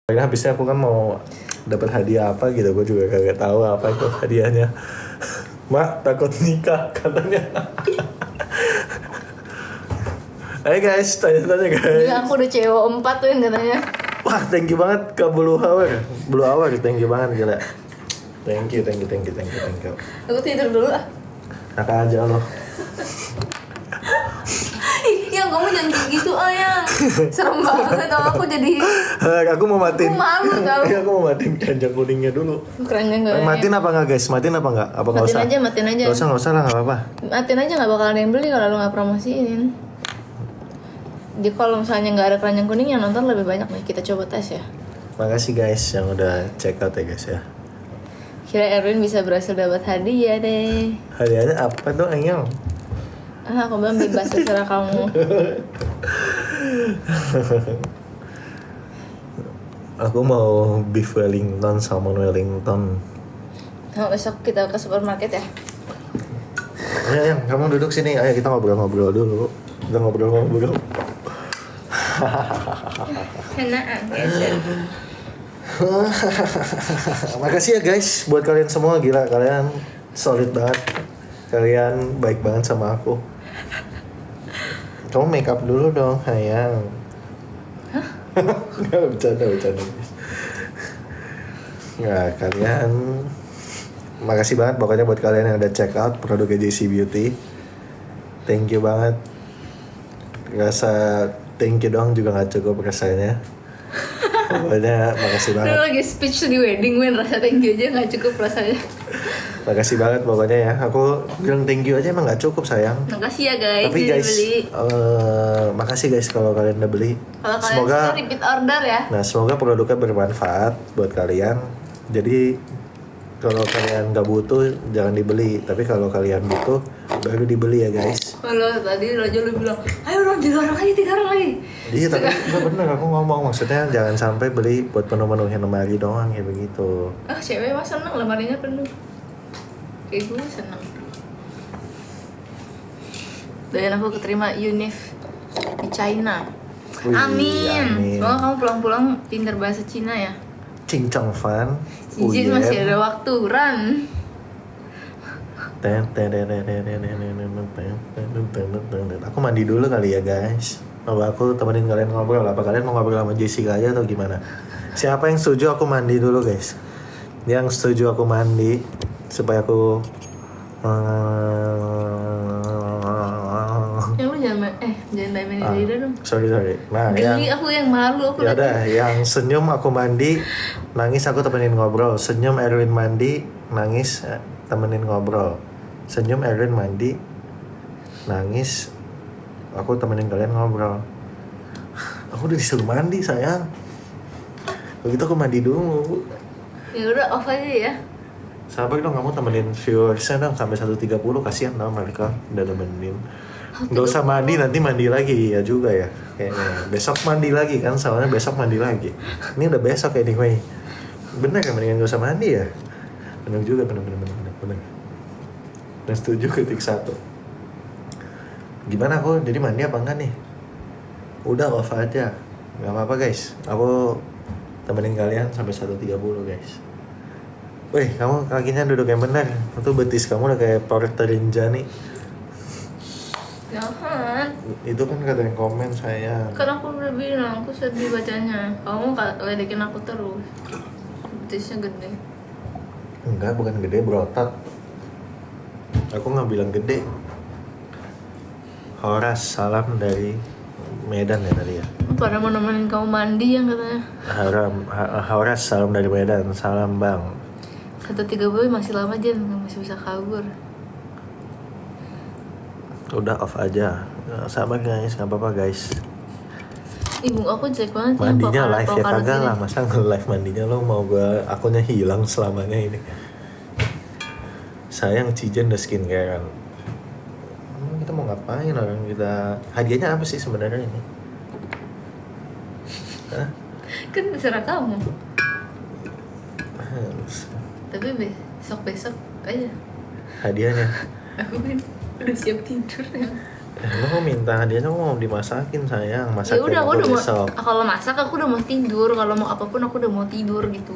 Akhirnya habisnya aku kan mau dapat hadiah apa gitu, gue juga kagak tahu apa itu hadiahnya. Mak takut nikah katanya. Ayo guys, tanya-tanya guys. Gila, aku udah cewek 4 tuh yang katanya. Wah, thank you banget ke Blue Hour, thank you banget gila. Thank you. Aku tidur dulu ah. Nakal aja lo. Ih, yang kamu jangan kayak gitu ya. Serem banget tau aku jadi. Aku mau matiin. Aku malu tau. Aku mau matiin keranjang kuningnya dulu. Kerennya enggak. Matiin apa enggak guys? Matiin apa enggak? Apa enggak usah? Matiin aja. Enggak usah lah, enggak apa-apa. Matiin aja, nggak bakalan ada yang beli kalau lu nggak promosiin. Jadi kalau misalnya nggak ada keranjang kuning yang nonton lebih banyak nih, kita coba tes ya. Makasih guys yang udah check out ya guys ya. Kira Erwin bisa berhasil dapat hadiah deh. Hadiahnya apa tuh Engel? Aku bilang bebas terserah kamu. Aku mau beef Wellington, salmon Wellington. Nah, besok kita ke supermarket ya. Ayo yang kamu duduk sini, ayo kita ngobrol-ngobrol dulu. Kita ngobrol-ngobrol. Senaan. Makasih ya guys buat kalian semua, gila kalian solid banget. Kalian baik banget sama aku. Kamu make up dulu dong, sayang. Hah? bercanda. Nggak, kalian makasih banget pokoknya buat kalian yang udah check out produknya JC Beauty. Thank you banget. Rasa thank you doang juga nggak cukup rasanya. Pokoknya makasih banget. Lu lagi speech di wedding, men, rasa thank you aja nggak cukup rasanya. Makasih banget pokoknya ya. Aku bilang thank you aja emang nggak cukup sayang. Makasih ya guys. Tapi guys, makasih guys kalau kalian udah beli. Kalau kalian Semoga suka repeat order ya. Nah, semoga produknya bermanfaat buat kalian. Jadi kalau kalian nggak butuh jangan dibeli, tapi kalau kalian butuh baru dibeli ya guys. Kalau tadi Raja lu bilang, ayo dong 3 orang lagi. Iya tapi nggak bener aku ngomong, maksudnya jangan sampai beli buat penuh-penuhin lemari doang kayak begitu. Ah, cewek mah seneng lemarinya penuh. Kayak gue seneng. Dan aku keterima UNIF di China. Wih, amin. Semoga kamu pulang-pulang pinter bahasa Cina ya. Cincang Fan. Izin masih ada waktu, run. Aku mandi dulu kali ya guys. Apa aku temenin kalian ngobrol? Apa kalian mau ngobrol sama Jessica aja atau gimana? Siapa yang setuju aku mandi dulu guys? Yang setuju aku mandi supaya aku Yang lu jangan main lidah dong. sorry. Nah, Geli aku yang malu aku. Ya udah, yang senyum aku mandi, nangis aku temenin ngobrol. Senyum Erwin mandi, nangis temenin ngobrol. Senyum Erwin mandi, nangis aku temenin kalian ngobrol. Aku udah disuruh mandi sayang. Begitu aku mandi dulu. Ya udah off aja ya. Sabar dong, kamu temenin viewersnya dong sampai 1.30, kasihan dong mereka udah temenin. Nggak usah mandi, nanti mandi lagi ya juga ya kayaknya. Besok mandi lagi kan, soalnya besok mandi lagi. Ini udah besok anyway. Bener kan, mendingan nggak usah mandi ya. Bener juga, bener. Dan setuju ketik 1. Gimana aku jadi mandi apa enggak nih? Udah off aja, nggak apa-apa guys. Aku temenin kalian sampai 1.30 guys. Wih, kamu kakinya duduk yang benar. Itu betis kamu udah kayak Porter Rinjani. Jangan. Itu kan kata yang komen saya. Kan aku udah bilang, aku sedih bacanya. Kamu ledekin aku terus. Betisnya gede. Enggak, bukan gede, berotot. Aku nggak bilang gede. Horas, salam dari Medan ya tadi ya. Pada mau nemenin kamu mandi yang katanya. Horas, salam dari Medan, salam bang. 1.30 masih lama Jen, masih bisa kabur. Udah off aja. Sama guys, nggak apa-apa guys. Ibu aku jelek banget. Mandinya live ya kagak lah, masa nge-live mandinya lo mau gua akunnya hilang selamanya ini. Sayang Cijen udah skincare kan. Kita mau ngapain orang kita? Hadiahnya apa sih sebenarnya ini? Hah? Kan terserah kamu. Tapi besok aja. Hadiahnya. Aku kan udah siap tidur ya. Lu mau minta hadiahnya, aku mau dimasakin sayang. Ya Masakin udah, aku aku udah mau, besok. kalau masak aku udah mau tidur, kalau mau apapun aku udah mau tidur gitu.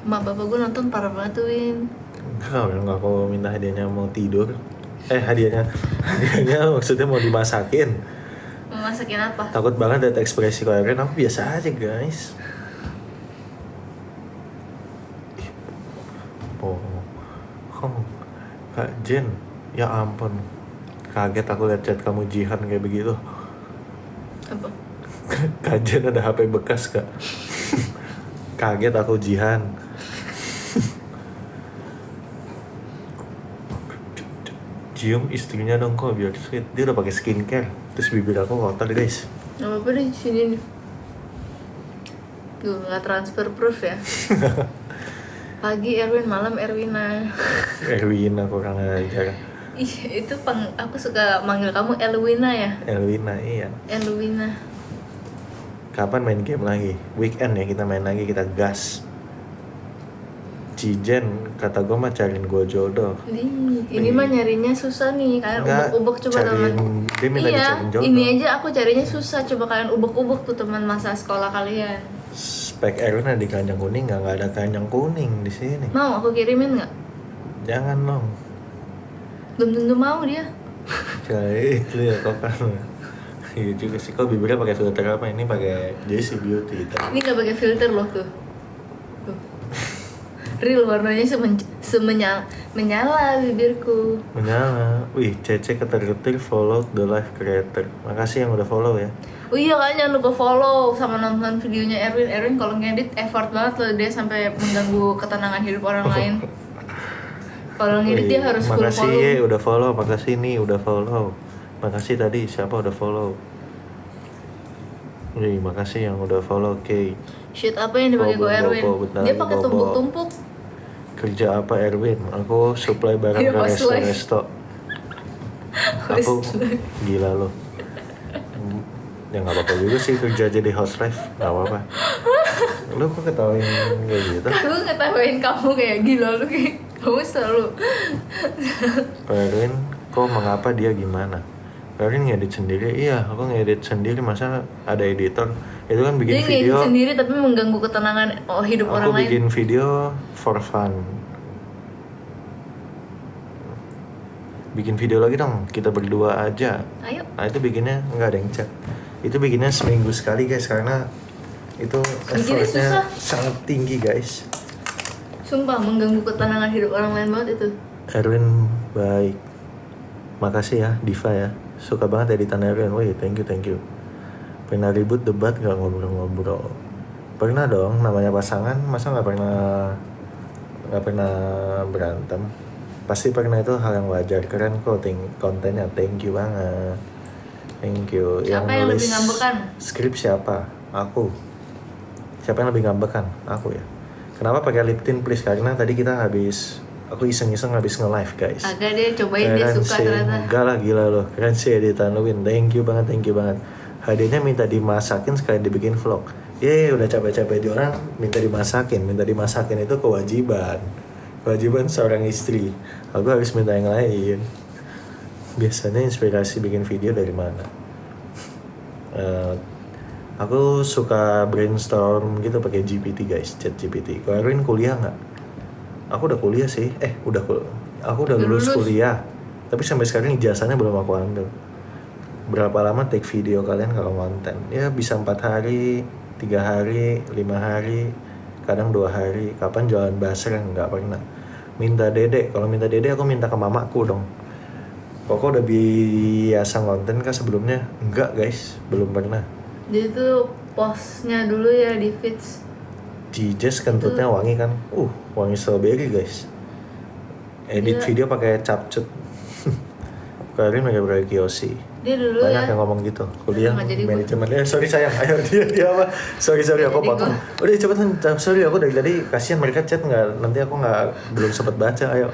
Mak bapak gue nonton parah banget tuh, Win. Enggak, aku minta hadiahnya mau tidur. Hadiahnya maksudnya mau dimasakin. Mau masakin apa? Takut banget liat ekspresi kau Erin. Aku biasa aja guys. Kak Jen, ya ampun, kaget aku liat chat kamu Jihan kayak begitu. Apa? Kak Jen ada HP bekas kak. Kaget aku Jihan. Cium istrinya dong kok biar sweet. Dia udah pakai skincare. Terus bibir aku kotor guys. Gak apa-apa deh, sini nih. Tuh, gak transfer proof ya. Pagi Erwin, malam Erwina. Erwina kurang ajar. Ih, itu aku suka manggil kamu Elwina ya. Elwina iya. Elwina. Kapan main game lagi? Weekend ya kita main lagi, kita gas. Cijen kata gue mah cariin gue jodoh. Ini mah nyarinya susah nih, kalian ubek-ubek coba teman. Dia minta Iya, dicariin jodoh. ini aja aku carinya susah, coba kalian ubek-ubek tuh teman masa sekolah kalian. Spek Erwin ada di keranjang kuning, nggak ada keranjang kuning di sini. Mau aku kirimin nggak? Jangan dong. Belum tentu mau dia. Kayak itu ya kok kan. Iya juga sih, kok bibirnya pakai filter apa? Ini pakai JC Beauty kita. Ini nggak pakai filter loh tuh. Tuh. Real warnanya menyala bibirku. Menyala. Wih, Cece ketar-ketir follow the live creator. Makasih yang udah follow ya. Oh iya, kalian jangan lupa follow sama nonton videonya Erwin. Erwin kalau ngedit effort banget loh, dia sampai mengganggu ketenangan hidup orang lain. Kalau ngedit dia harus full makasih follow. ya udah follow, makasih nih udah follow. Makasih tadi siapa udah follow. Wih, makasih yang udah follow Kay. Shit, apa yang dipakai gue Erwin? Dia pakai tumpuk-tumpuk. Kerja apa Erwin? Aku supply barang Iya, ke pas resto. Aku gila loh. Ya nggak apa-apa juga sih kerja jadi housewife, nggak apa-apa. Lu kok ketawain kayak gitu? Aku ngetawain kamu kayak gila lu, kayak kamu selalu. Pak Erwin, kok mengapa dia gimana? Pak Erwin ngedit sendiri, iya aku ngedit sendiri, masa ada editor? Itu kan bikin Dia video. ngedit sendiri tapi mengganggu ketenangan hidup orang lain. Aku bikin video for fun. Bikin video lagi dong, kita berdua aja. Ayo. Nah itu bikinnya nggak ada yang chat. Itu bikinnya seminggu sekali guys, karena itu Bikinnya effortnya susah. sangat tinggi guys. Sumpah mengganggu ketenangan hidup orang lain banget itu. Erwin baik, makasih ya Diva ya, suka banget editan Erwin. Wih thank you. Pernah ribut debat nggak ngobrol-ngobrol? Pernah dong, namanya pasangan masa nggak pernah berantem? Pasti pernah, itu hal yang wajar. Keren kok kontennya, thank you banget. Thank you. Siapa yang nulis lebih ngambekan? Skrip siapa? Aku. Siapa yang lebih ngambekan? Aku ya. Kenapa pakai lip tint please? Karena tadi aku iseng-iseng habis nge-live guys. Agak deh, cobain dia suka sih. ternyata. Enggak lah, gila loh. Keren sih editan lu, Win. Thank you banget. Hadiahnya minta dimasakin sekali dibikin vlog. Udah capek-capek di orang minta dimasakin itu kewajiban seorang istri. Aku harus minta yang lain. Biasanya inspirasi bikin video dari mana? Aku suka brainstorm gitu pakai GPT guys, chat GPT. Kalau Erwin kuliah nggak? Aku udah kuliah sih. Aku udah lulus kuliah. Tapi sampai sekarang ijazahnya belum aku ambil. Berapa lama take video kalian kalau konten? Ya bisa 4 hari, 3 hari, 5 hari, kadang 2 hari. Kapan jualan basreng? Nggak pernah. Minta dede. Kalau minta dede aku minta ke mamaku dong. Kok udah biasa konten kah sebelumnya? Enggak guys, belum pernah. Dia tuh postnya dulu ya di feeds. Jijes kentutnya wangi kan? Wangi strawberry guys. Edit video pakai capcut. Kalian pakai Kiyoshi. Dia dulu Banyak ya. yang ngomong gitu. Kuliah Nggak jadi manajemen. Sorry sayang, ayo dia apa? Sorry aku potong. Udah cepetan. Sorry aku dari tadi kasihan mereka chat nggak. Nanti aku belum sempat baca. Ayo.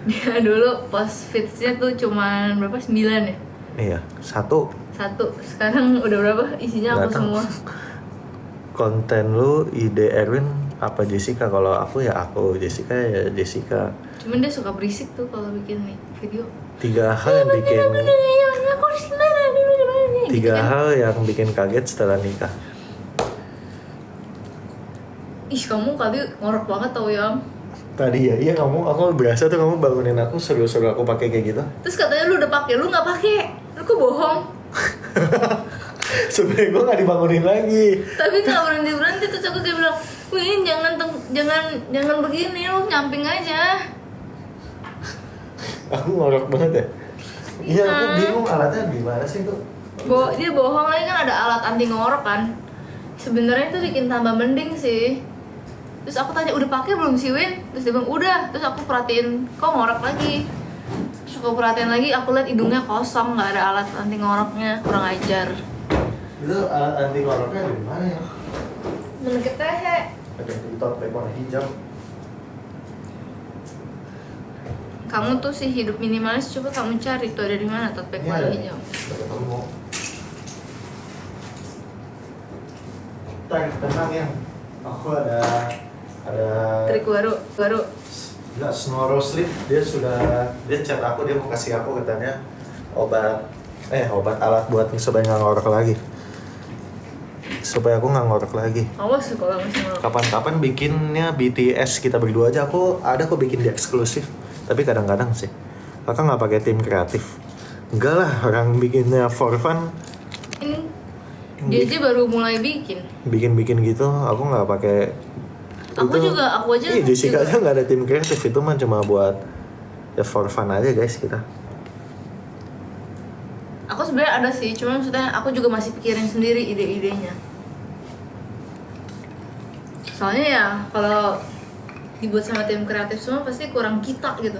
Dia dulu post feedsnya tuh cuman berapa? 9 ya? Iya, 1. Sekarang udah berapa? Isinya aku semua. Konten lu ide Erwin apa Jessica? Kalau aku ya aku, Jessica ya Jessica. Cuman dia suka berisik tuh kalau bikin nih video. 3 hal yang bikin yang bikin kaget setelah nikah. Ih, kamu tadi ngorok banget tau ya. Tadi ya, iya aku berasa tuh kamu bangunin aku suruh aku pakai kayak gitu. Terus katanya lu udah pakai, lu nggak pakai. Lu kok bohong? Sebenernya gue gak dibangunin lagi. Tapi nggak berhenti terus aku kayak bilang, Win jangan begini, lu nyamping aja. Aku ngorok banget ya. Iya, aku bingung alatnya di mana sih tuh. Dia bohong lagi kan, ada alat anti ngorok kan. Sebenarnya itu bikin tambah mending sih. Terus aku tanya, udah pakai belum sih Win? Terus dia bilang udah. Terus aku perhatiin, kok ngorok lagi. Terus aku perhatiin lagi, aku lihat hidungnya kosong, nggak ada alat anti ngoroknya, kurang ajar. Itu alat anti ngoroknya di mana ya? Meneket tehe. Ada di topeng warna hijau. Kamu tuh sih hidup minimalis, coba kamu cari tuh ada di mana tote bag warna hijau. Ketemu. Tenang ya. Aku ada Trik baru. Enggak, Snoro Sleep. Dia chat aku, dia mau kasih aku katanya obat alat buat supaya nggak ngorok lagi. Supaya aku nggak ngorok lagi. Awas sih kalau masih ngorok. Kapan-kapan bikinnya BTS kita berdua aja. Aku bikin di eksklusif. Tapi kadang-kadang sih. Kakak nggak pakai tim kreatif. Enggak lah, orang bikinnya for fun. Ini dia aja baru mulai bikin. Bikin gitu, aku nggak pakai. Aku aja. Iya, Jessica aja nggak ada tim kreatif, itu mah cuma buat ya for fun aja guys kita. Aku sebenarnya ada sih, cuma maksudnya aku juga masih pikirin sendiri ide-idenya. Soalnya ya kalau dibuat sama tim kreatif semua pasti kurang kita gitu.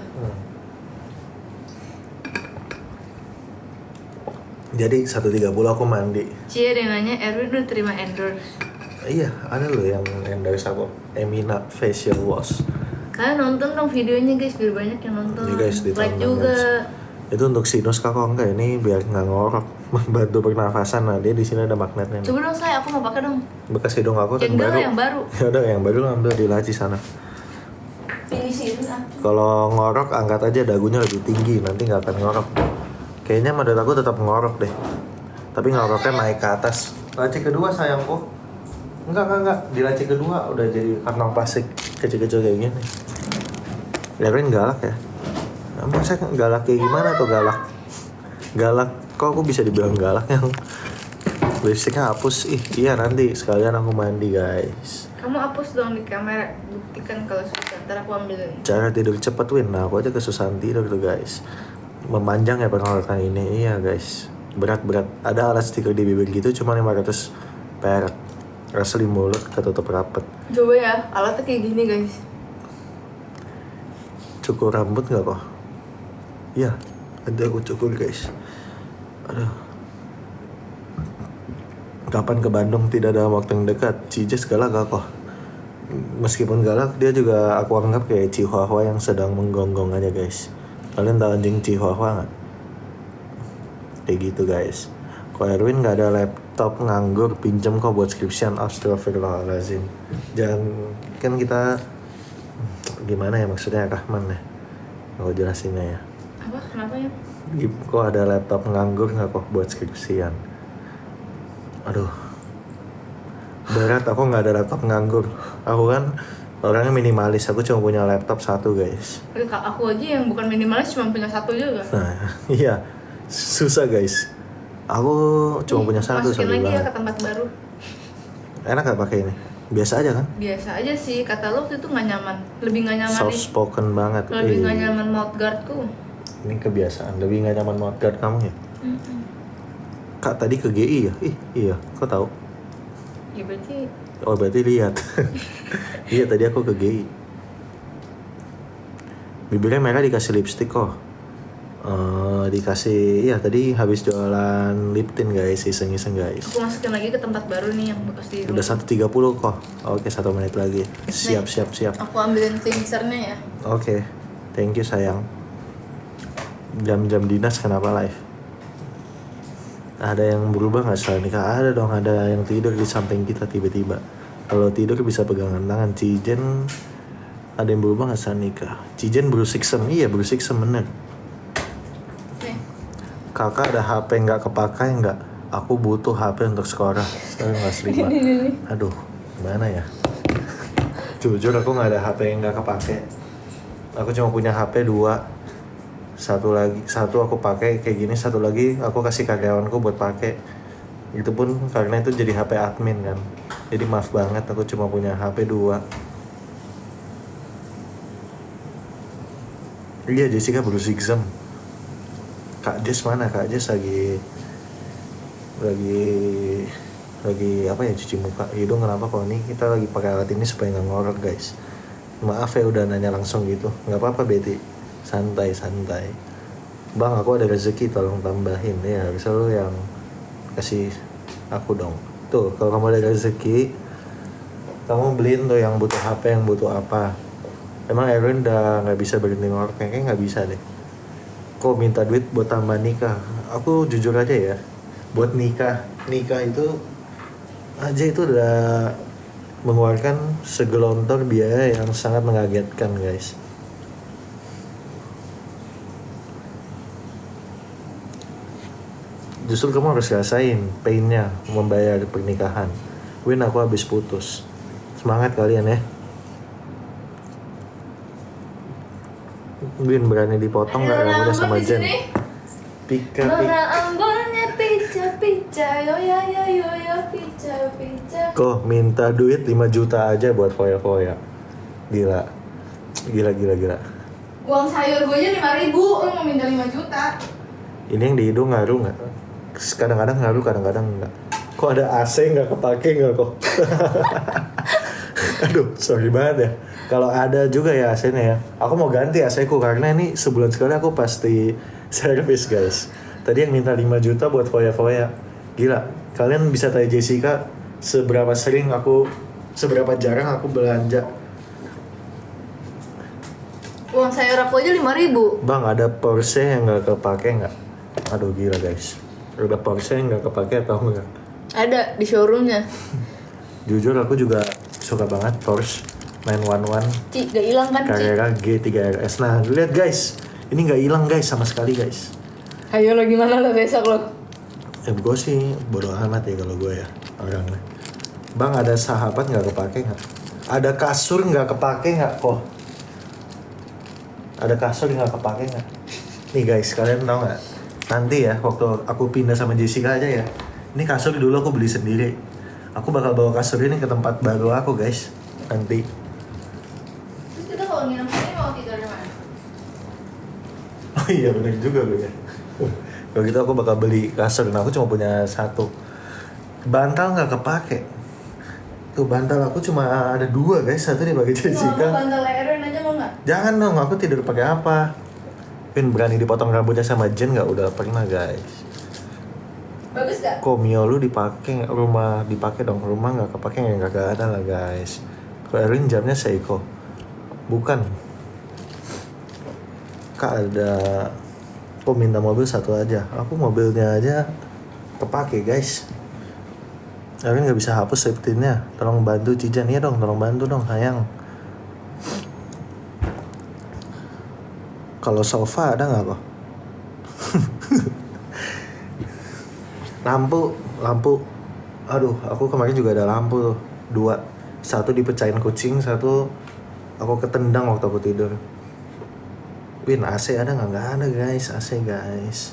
Jadi 1.30 aku mandi. Cie ada yang nanya, Erwin udah terima endorse? Iya, ada loh yang endorse aku, Emina Facial Wash. Kalian nonton dong videonya guys, biar banyak yang nonton. Iya guys, ditonton, like juga. Guys. Itu untuk sinus kakak enggak, ini biar nggak ngorok, membantu pernafasan. Nah dia di sini ada magnetnya. Coba dong aku mau pakai dong. Bekas hidung aku yang baru. Yang baru. Ya udah yang baru ambil di laci sana. Finishin Kalau ngorok angkat aja dagunya lebih tinggi, nanti nggak akan ngorok. Kayaknya menurut aku tetap ngorok deh. Tapi ngoroknya naik ke atas. Laci kedua sayangku. Enggak. Di laci kedua udah jadi kantong plastik kecil-kecil kayak gini. Erwin galak ya. Masa galak kayak gimana tuh galak? Galak, kok aku bisa dibilang galak yang lipstiknya hapus? Iya nanti sekalian aku mandi guys. Kamu hapus dong di kamera, buktikan kalau susah. Ntar aku ambilin. Cara tidur cepet Win, nah aku aja kesusahan tidur tuh guys. Memanjang ya pengeluaran ini, iya guys. Berat. Ada alat stiker di bibir gitu cuma 500 perak. Asli mulut ketutup rapet. Coba ya, alatnya kayak gini guys. Cukur rambut nggak kok? Iya, ada aku cukur guys. Aduh. Kapan ke Bandung? Tidak ada waktu yang dekat. Cijes galak gak kok? Meskipun galak, dia juga aku anggap kayak Chihuahua yang sedang menggonggong aja guys. Kalian tahu anjing Chihuahua nggak? Kayak gitu guys. Kok Erwin nggak ada laptop nganggur, pinjem kok buat skripsian. Astagfirullahaladzim. Jangan, kan kita gimana ya maksudnya Rahman ya? Aku jelasinnya ya. Apa? Kenapa ya? Kok ada laptop nganggur nggak kok buat skripsian? Aduh, berat. Aku nggak ada laptop nganggur. Aku kan orangnya minimalis. Aku cuma punya laptop 1 guys. Aku aja yang bukan minimalis cuma punya 1 juga. Nah, iya, susah guys. Aku cuma punya 1 masukin lagi ya banget. ke tempat baru. Enak gak pakai ini? Biasa aja kan? Biasa aja sih. Kata lo waktu itu nggak nyaman. Lebih nggak nyaman Soft spoken banget. Lebih nggak nyaman mouthguardku. Ini kebiasaan. Lebih nggak nyaman mouthguard kamu ya? Kak tadi ke GI ya? Iya. Kok tahu? Ya berarti. Oh berarti lihat. Iya tadi aku ke GI. Bibirnya merah dikasih lipstick kok. Dikasih, iya tadi habis jualan lip tint guys, iseng-iseng guys. Aku masukin lagi ke tempat baru nih yang bekas di rumah. Udah 1.30 kok. Oke 1 menit lagi. Siap. Aku ambilin cleansernya ya. Oke, thank you sayang. Jam-jam dinas kenapa live? Ada yang berubah nggak setelah nikah? Ada dong, ada yang tidur di samping kita tiba-tiba. Kalau tidur bisa pegangan tangan. Cijen, ada yang berubah nggak setelah nikah? Cijen Bruce Sixem, iya Bruce Sixem bener. Kakak ada HP nggak kepakai nggak? Aku butuh HP untuk sekolah. Sekarang kelas 5. Aduh, gimana ya? Jujur aku nggak ada HP yang nggak kepake. Aku cuma punya HP 2. Satu aku pakai kayak gini, satu lagi aku kasih karyawanku buat pakai. Itu pun karena itu jadi HP admin kan. Jadi maaf banget aku cuma punya HP 2. Iya, Jessica baru exam. Kak Jess mana? Kak Jess lagi apa ya, cuci muka. Hidung kenapa kalau ini kita lagi pakai alat ini supaya nggak ngorok guys. Maaf ya udah nanya langsung gitu. Nggak apa-apa Betty, santai. Bang aku ada rezeki tolong tambahin ya. Bisa lu yang kasih aku dong. Tuh kalau kamu ada rezeki, kamu beliin tuh yang butuh HP, yang butuh apa. Emang Erwin udah nggak bisa berhenti ngorok? Kayaknya nggak bisa deh. Kok minta duit buat tambah nikah? Aku jujur aja ya, buat nikah itu aja itu udah mengeluarkan segelontor biaya yang sangat mengagetkan guys. Justru kamu harus rasain painnya membayar pernikahan. Win, aku habis putus. Semangat kalian ya. Win berani dipotong nggak rambutnya sama Jen? Pika. Ambolnya pica, yo pica. Kok minta duit 5 juta aja buat foya-foya. Gila. Uang sayur gue aja 5.000, lu mau minta 5 juta. Ini yang di hidung ngaruh nggak? Kadang-kadang ngaruh, kadang-kadang nggak. Kok ada AC nggak kepake nggak kok? Aduh, sorry banget ya. Kalau ada juga ya AC-nya ya. Aku mau ganti AC-ku karena ini sebulan sekali aku pasti servis guys. Tadi yang minta 5 juta buat foya-foya. Gila, kalian bisa tanya Jessica seberapa jarang aku belanja. Uang sayur aku aja 5.000. Bang, ada Porsche yang nggak kepake nggak? Aduh gila guys. Ada Porsche yang nggak kepake atau enggak? Ada di showroomnya. Jujur aku juga suka banget Porsche 911 Gak hilang kan Carrera G3 RS. Nah lihat guys, ini nggak hilang guys sama sekali guys. Ayo lo gimana lo besok lo? Gue sih bodo amat ya kalau gue ya orangnya. Bang, ada sahabat nggak kepake nggak? Ada kasur nggak kepake nggak kok? Ada kasur nggak kepake nggak? Nih guys, kalian tahu nggak? Nanti ya waktu aku pindah sama Jessica aja ya. Ini kasur dulu aku beli sendiri. Aku bakal bawa kasur ini ke tempat baru aku guys. Nanti. Terus kita kalau nginep sini mau tidur di mana? Oh iya benar juga gue ya. Kalau gitu aku bakal beli kasur. Nah aku cuma punya 1. Bantal nggak kepake. Tuh bantal aku cuma ada 2 guys. 1 dibagi Jessica. Mau bantal Aaron aja mau nggak? Jangan dong, aku tidur pakai apa? Pin berani dipotong rambutnya sama Jen nggak? Udah pernah guys. Bagus gak? Kok Mio lu dipakai rumah dipakai dong, rumah nggak kepake nggak ada lah guys. Kalau Erwin jamnya Seiko, bukan. Kak ada, kok minta mobil 1 aja? Aku mobilnya aja kepake guys. Erwin nggak bisa hapus safety-nya, tolong bantu Cijan ya dong, tolong bantu dong sayang. Kalau sofa ada nggak kok? Lampu. Aduh, aku kemarin juga ada lampu tuh 2. 1 dipecahin kucing, 1 aku ketendang waktu aku tidur. Win, AC ada nggak? Nggak ada guys, AC guys.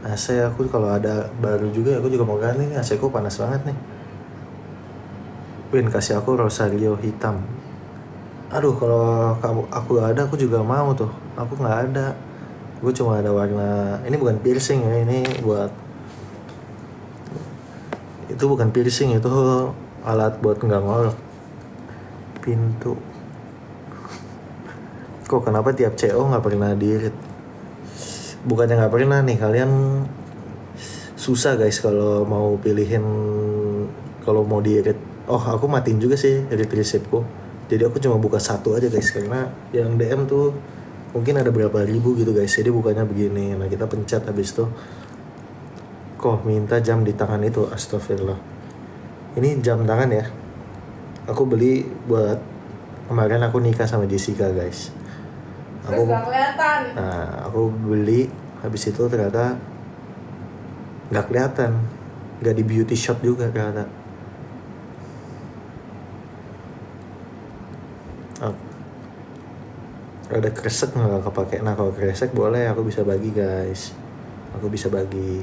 AC aku kalau ada baru juga, aku juga mau ganti nih. AC ku panas banget nih. Win, kasih aku Rosario hitam. Aduh, kalau aku ada, aku juga mau tuh. Aku nggak ada. Gue cuma ada warna. Ini bukan piercing ya, ini buat. Itu bukan piercing, itu alat buat nggak ngorok. Pintu. Kok kenapa tiap CO nggak pernah diirit? Bukannya nggak pernah nih, kalian susah guys kalau mau pilihin kalau mau diirit. Oh, aku matiin juga sih irit resipku. Jadi aku cuma buka 1 aja guys, karena yang DM tuh mungkin ada berapa ribu gitu guys. Jadi bukannya begini. Nah kita pencet habis itu. Kok minta jam di tangan itu, astagfirullah. Ini jam tangan ya. Aku beli buat kemarin aku nikah sama Jessica guys. Terus gak kelihatan. Nah, aku beli habis itu ternyata nggak kelihatan, nggak di beauty shop juga ternyata. Ada kresek nggak kepake? Nah kalau kresek boleh, aku bisa bagi guys, aku bisa bagi.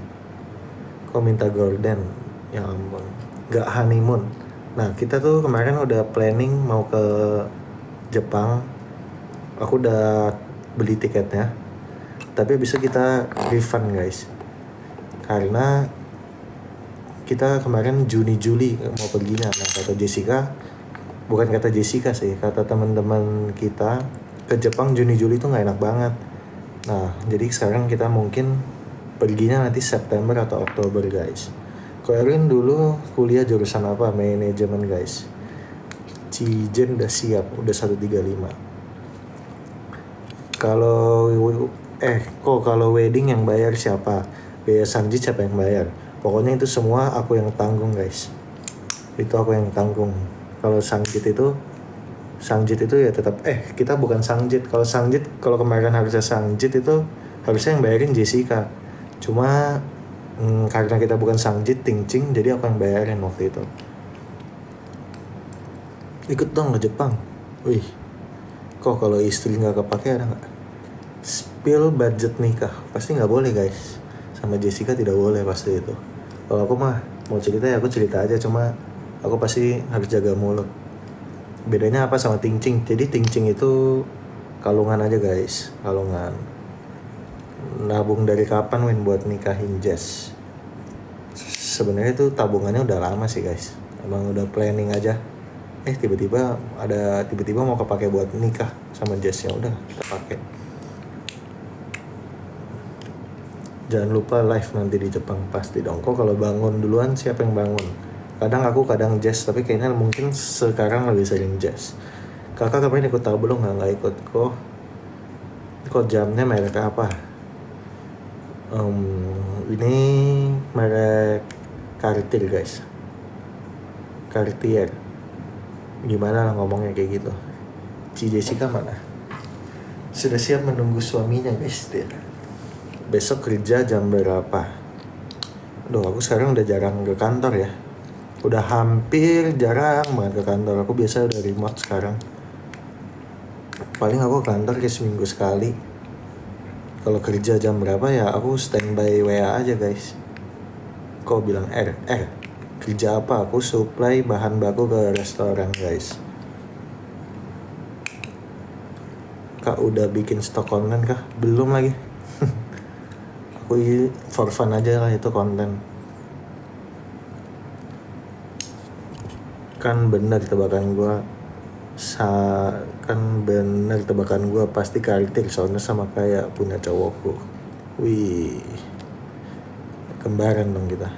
Kok minta gorden? Ya ampun, nggak honeymoon. Nah kita tuh kemarin udah planning mau ke Jepang, aku udah beli tiketnya, tapi bisa kita refund guys, karena kita kemarin Juni-Juli mau perginya. Nah kata Jessica, bukan kata Jessica sih, kata teman-teman kita, ke Jepang Juni-Juli tuh nggak enak banget. Nah jadi sekarang kita mungkin perginya nanti September atau Oktober guys. Ko Erwin dulu kuliah jurusan apa? Manajemen guys. Cijen udah siap, udah 135. Kalau kalau wedding yang bayar siapa? Biaya sanjit siapa yang bayar? Pokoknya itu semua aku yang tanggung guys. Itu aku yang tanggung. Kalau sanjit itu ya tetap kita bukan sanjit. Kalau sanjit, kalau kemarin harusnya sanjit itu harusnya yang bayarin Jessica. Cuma karena kita bukan sanjit tingcing, jadi aku yang bayarin waktu itu. Ikut dong ke Jepang. Wih, kok kalau istri nggak kepake ada nggak? Spill budget nikah pasti nggak boleh guys. Sama Jessica tidak boleh pasti itu. Kalau aku mah mau cerita ya aku cerita aja, cuma aku pasti harus jaga mulut. Bedanya apa sama tingcing? Jadi tingcing itu kalungan aja guys, kalungan. Nabung dari kapan Win buat nikahin Jess? Sebenarnya itu tabungannya udah lama sih guys. Emang udah planning aja. Tiba-tiba mau kepake buat nikah sama Jess, ya udah kita pakai. Jangan lupa live nanti di Jepang pasti dong. Kok kalau bangun duluan siapa yang bangun? Kadang aku, kadang Jess, tapi kayaknya mungkin sekarang lebih sering Jess. Kakak kemarin ikut tahu belum? Nggak ikut. Kok jamnya merek apa? Ini merek Cartier guys. Cartier. Gimana lah ngomongnya kayak gitu. Ci Jessica mana? Sudah siap menunggu suaminya guys dia. Besok kerja jam berapa? Aduh, aku sekarang udah jarang ke kantor ya. Udah hampir jarang banget ke kantor. Aku biasa udah remote sekarang. Paling aku ke kantor kayak seminggu sekali. Kalau kerja jam berapa ya aku standby WA aja guys. Kok bilang kerja apa? Aku supply bahan baku ke restoran guys. Kak udah bikin stok konten kah? Belum lagi. Aku for fun aja lah itu konten. Kan bener tebakan gue pasti Cartier, soalnya sama kayak punya cowokku. Wih, kembaran dong kita.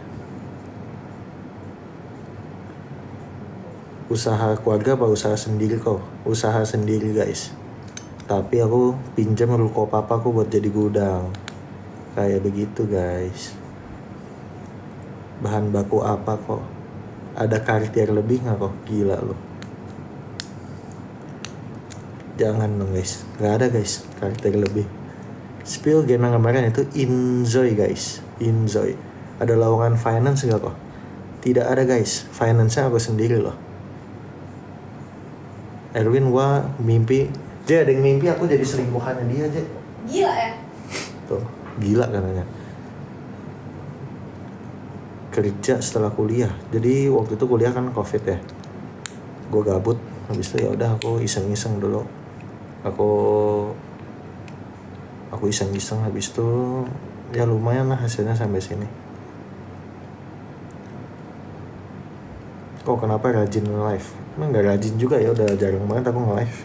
Usaha keluarga apa usaha sendiri kok? Usaha sendiri guys. Tapi aku pinjam ruko papaku buat jadi gudang. Kayak begitu guys. Bahan baku apa kok? Ada Cartier lebih nggak kok? Gila loh. Jangan dong guys. Nggak ada guys Cartier lebih. Spill game yang kemarin itu Inzoy guys. Inzoy. Ada lowongan finance nggak kok? Tidak ada guys. Finance-nya aku sendiri loh. Erwin mimpi. Dia ada yang mimpi aku jadi selingkuhannya dia aja. Gila ya? Tuh, gila katanya. Kerja setelah kuliah. Jadi waktu itu kuliah kan Covid ya. Gue gabut, habis itu ya udah aku iseng-iseng dulu. Aku iseng-iseng, habis itu ya lumayan lah hasilnya sampai sini. Kok kenapa rajin live? Emang gak rajin juga ya, udah jarang banget aku nge-live.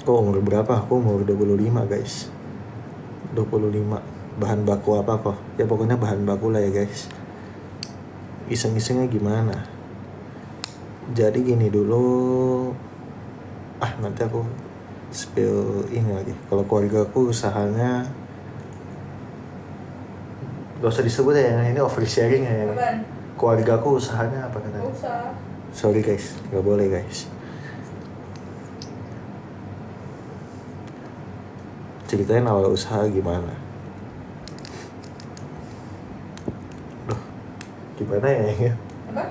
Kok umur berapa? Aku umur 25 guys. 25. Bahan baku apa kok? Ya pokoknya bahan baku lah ya guys. Iseng-isengnya gimana? Jadi gini dulu. Nanti aku spill ini lagi. Kalau keluarga aku usahanya gak usah disebut ya, ini oversharing ya. Keluarga aku usahanya apa katanya? Usah. Sorry guys, gak boleh guys. Ceritain awal usaha gimana? Gimana ya? Apa?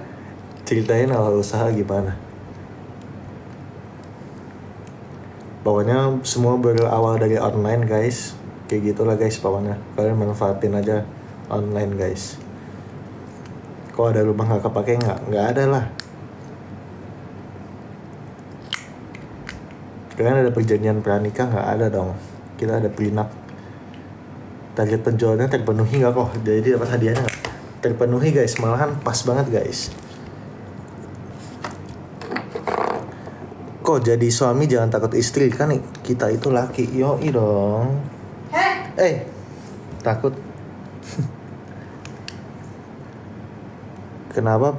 Ceritain awal usaha gimana? Pokoknya semua berawal dari online guys. Kayak gitulah guys pokoknya. Kalian manfaatin aja online guys. Kok ada rumah nggak kepake nggak ada lah. Kalian ada perjanjian pranikah nggak ada dong. Kita ada prenup. Target penjualannya terpenuhi nggak kok? Jadi dapat hadiahnya nggak? Terpenuhi guys, malahan pas banget guys. Kok jadi suami jangan takut istri kan kita itu laki. Yoi dong. Takut. Kenapa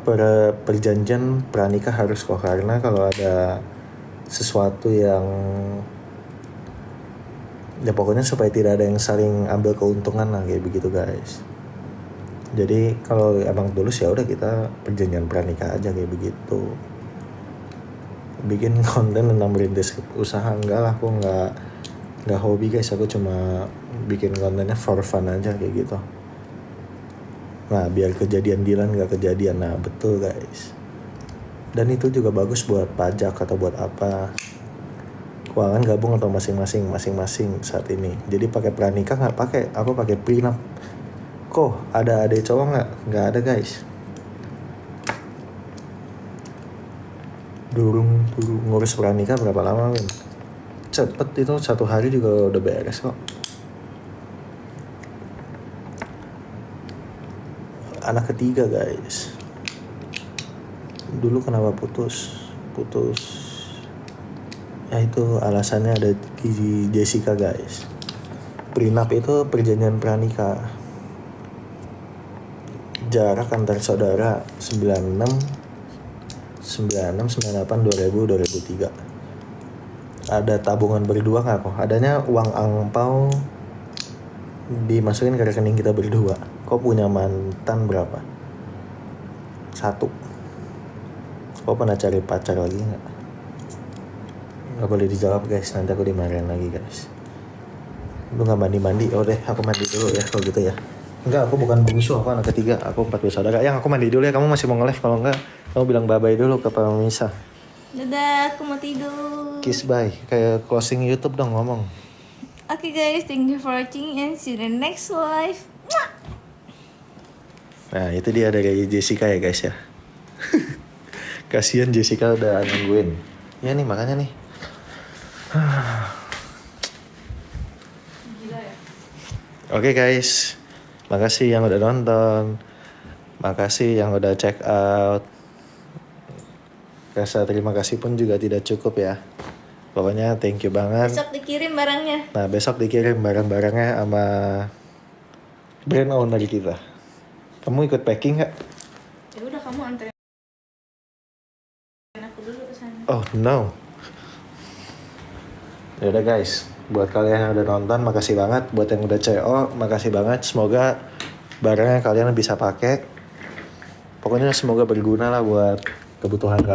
perjanjian pranikah harus kok? Karena kalau ada sesuatu yang ya pokoknya supaya tidak ada yang saling ambil keuntungan lah kayak begitu guys. Jadi kalau emang tulus ya udah kita perjanjian pranikah aja kayak begitu. Bikin konten tentang merintis usaha enggak lah, aku nggak hobi guys, aku cuma bikin kontennya for fun aja kayak gitu. Nah biar kejadian Dilan nggak kejadian, nah betul guys. Dan itu juga bagus buat pajak atau buat apa. Keuangan gabung atau masing-masing saat ini. Jadi pakai pranikah nggak pakai, aku pakai prenup. Kok ada adik cowok nggak? Nggak ada guys. Dulu ngurus pranikah berapa lama Win? Cepet itu 1 hari juga udah beres kok. Anak ketiga guys. Dulu kenapa putus ya itu alasannya ada di Jessica guys. Prenup itu perjanjian pranikah, jarak antar saudara 96 98 2000 2003. Ada tabungan berdua nggak kok? Adanya uang angpau dimasukin ke rekening kita berdua. Kok punya mantan berapa? 1. Kok pernah cari pacar lagi nggak? Nggak boleh dijawab guys, nanti aku dimarahin lagi guys. Lu nggak mandi? Oh deh, aku mandi dulu ya kalau gitu ya. Enggak, aku bukan bungsu, aku anak ketiga, aku 4 bersaudara. Yang aku mandi dulu ya, kamu masih mau nge-live? Kalau enggak, kamu bilang bye-bye dulu ke pemirsa. Dadah, aku mau tidur. Kiss bye, kayak closing YouTube dong ngomong. Oke guys, thank you for watching and see you in the next live. Nah itu dia dari Jessica ya guys ya. Kasian Jessica udah nungguin. Ya nih makanya nih. Gila ya. Oke guys, makasih yang udah nonton. Makasih yang udah check out. Rasa terima kasih pun juga tidak cukup ya. Pokoknya thank you banget. Besok dikirim barangnya. Nah besok dikirim barang-barangnya sama brand owner kita. Kamu ikut packing nggak? Ya udah, kamu anterin aku dulu ke sana. Oh no. Ya udah guys, buat kalian yang udah nonton makasih banget. Buat yang udah CO makasih banget. Semoga barangnya kalian bisa pakai. Pokoknya semoga berguna lah buat kebutuhan kalian.